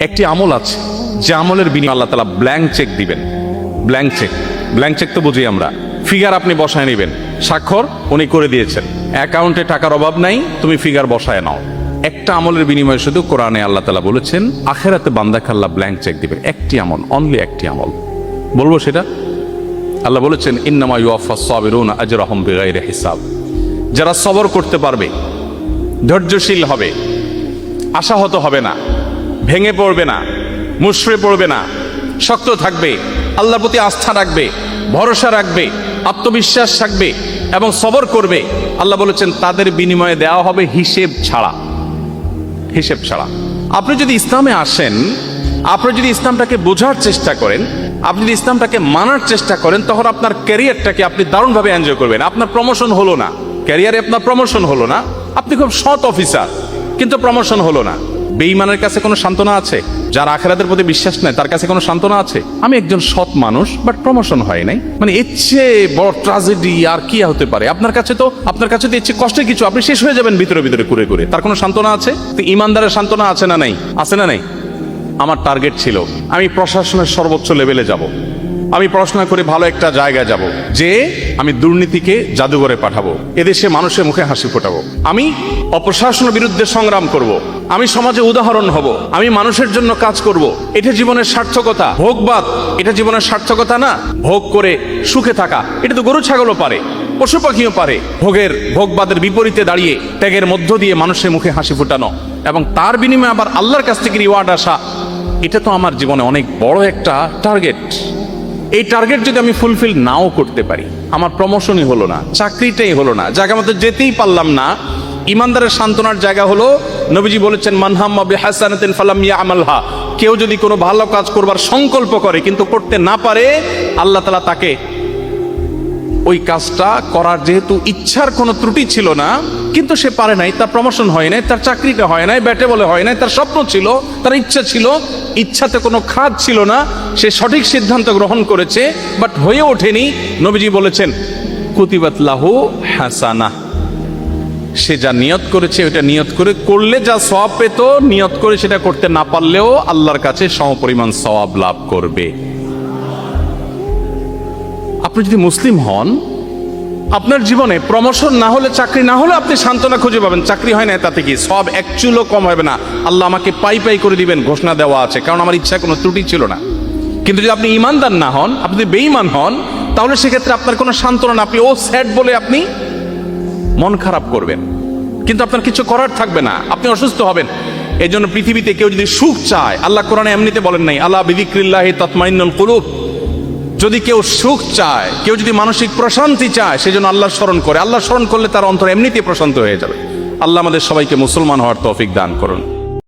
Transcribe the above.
একটি আমল আছে যে আমলের বিনিময়ে আল্লাহ তাআলা ব্ল্যাঙ্ক চেক দিবেন। ব্ল্যাঙ্ক চেক তো বুঝি আমরা, ফিগার আপনি বসায় নেবেন, স্বাক্ষর উনি করে দিয়েছেন, অ্যাকাউন্টে টাকার অভাব নাই, তুমি ফিগার বসায় নাও। একটা আমলের বিনিময়ে শুধু কোরআনে আল্লাহ তাআলা বলেছেন আখিরাতে বান্দাকে আল্লাহ ব্ল্যাঙ্ক চেক দিবেন। একটি আমল, অনলি একটি আমল। বলবো সেটা? আল্লাহ বলেছেন ইন্নামা ইউওয়াফাস সাবিরুনা আজরাহুম বিগাইরি হিসাব। যারা সবর করতে পারবে, ধৈর্যশীল হবে, আশাহত হবে না, ভেঙে পড়বে না, মুশড়ে পড়বে না, শক্ত থাকবে, আল্লাহর প্রতি আস্থা রাখবে, ভরসা রাখবে, আত্মবিশ্বাস রাখবে এবং সবর করবে, আল্লাহ বলেছেন তাদের বিনিময়ে দেওয়া হবে হিসেব ছাড়া। হিসেব ছাড়া। আপনি যদি ইসলামে আসেন, আপনি যদি ইসলামটাকে বোঝার চেষ্টা করেন, আপনি যদি ইসলামটাকে মানার চেষ্টা করেন, তখন আপনার ক্যারিয়ারটাকে আপনি দারুণভাবে এনজয় করবেন। আপনার প্রমোশন হলো না, ক্যারিয়ারে আপনার প্রমোশন হলো না, আপনি খুব সৎ অফিসার কিন্তু প্রমোশন হলো না। বেঈমানের কাছে কোনো সান্ত্বনা আছে? যার আখিরাতের প্রতি বিশ্বাস নাই তার কাছে কোনো সান্ত্বনা আছে? আমি একজন সৎ মানুষ বাট প্রমোশন হয় নাই, মানে এর চেয়ে বড় ট্র্যাজেডি আর কি হতে পারে? আপনার কাছে তো এর চেয়ে কষ্টের কিছু, আপনি শেষ হয়ে যাবেন ভিতরে ভিতরে করে করে। তার কোনো সান্ত্বনা আছে? তো ইমানদারের সান্ত্বনা আছে না নাই? আছে না নাই? আমার টার্গেট ছিল আমি প্রশাসনের সর্বোচ্চ লেভেলে যাব, আমি পড়াশোনা করে ভালো একটা জায়গায় যাব, যে আমি দুর্নীতিকে জাদুঘরে পাঠাবো, এদেশে মানুষের মুখে হাসি ফোটাবো, আমি অপশাসনের বিরুদ্ধে সংগ্রাম করব, আমি সমাজে উদাহরণ হব, আমি মানুষের জন্য কাজ করব। এটা জীবনের সার্থকতা। ভোগবাদ এটা জীবনের সার্থকতা না। ভোগ করে সুখে থাকা এটা তো গরু ছাগলও পারে, পশু পাখিও পারে। ভোগবাদের বিপরীতে দাঁড়িয়ে ত্যাগের মধ্য দিয়ে মানুষের মুখে হাসি ফোটানো এবং তার বিনিময়ে আবার আল্লাহর কাছ থেকে রিওয়ার্ড আসা, এটা তো আমার জীবনে অনেক বড় একটা টার্গেট। এই টার্গেট যদি আমি ফুলফিল নাও করতে পারি, আমার প্রমোশনই হলো না, চাকরিটাই হলো না, জায়গা মতো যেতেই পারলাম না, ইমানদারের সান্ত্বনার জায়গা হলো নবীজি বলেছেন মানহাম্মা বিহাসানাতিন ফালাম ইয়ামালহা। কেউ যদি কোনো ভালো কাজ করবার সংকল্প করে কিন্তু করতে না পারে, আল্লাহ তাআলা তাকে ওই কাজটা করার যেহেতু ইচ্ছার কোনো ত্রুটি ছিল না, কিন্তু সে পারে নাই, তার প্রমোশন হয় নাই, তার চাকরিটা হয় নাই, ব্যাটে বলে হয় নাই, তার স্বপ্ন ছিল, তার ইচ্ছা ছিল, ইচ্ছাতে কোনো খাদ ছিল না, সে সঠিক সিদ্ধান্ত গ্রহণ করেছে বাট হয়ে ওঠেনি। নবীজি বলেছেন কুতিবাত লাহু হাসানাহ। সে যা নিয়ত করেছে ওটা নিয়ত করে করলে যা সওয়াব পেত, নিয়ত করে সেটা করতে না পারলেও আল্লাহর কাছে সমপরিমাণ সওয়াব লাভ করবে। আপনি যদি মুসলিম হন, আপনার জীবনে প্রমোশন না হলে, চাকরি না হলে আপনি সান্ত্বনা খুঁজে পাবেন। চাকরি হয় না তাতে কি সব এক চুলও কম হবে না, আল্লাহ আমাকে পাই পাই করে দিবেন, ঘোষণা দেওয়া আছে, কারণ আমার ইচ্ছা কোনো ত্রুটি ছিল না। কিন্তু যদি আপনি ইমানদার না হন, আপনি বেঈমান হন, তাহলে সেক্ষেত্রে আপনার কোনো সান্ত্বনা না, আপনি ও স্যাড বলে আপনি মন খারাপ করবেন, কিন্তু আপনার কিছু করার থাকবে না, আপনি অসুস্থ হবেন। এই জন্য পৃথিবীতে কেউ যদি সুখ চায়, আল্লাহ কোরআনে এমনিতে বলেন নাই আলা বিযিকরিল্লাহি তাতমাইন্নুল কুলুব। যদি কেউ সুখ চায়, কেউ যদি মানসিক প্রশান্তি চায়, সেজন্য আল্লাহর স্মরণ করে। আল্লাহর স্মরণ করলে তার অন্তর এমনিতেই প্রশান্ত হয়ে যাবে। আল্লাহ আমাদের সবাইকে মুসলমান হওয়ার তৌফিক দান করুন।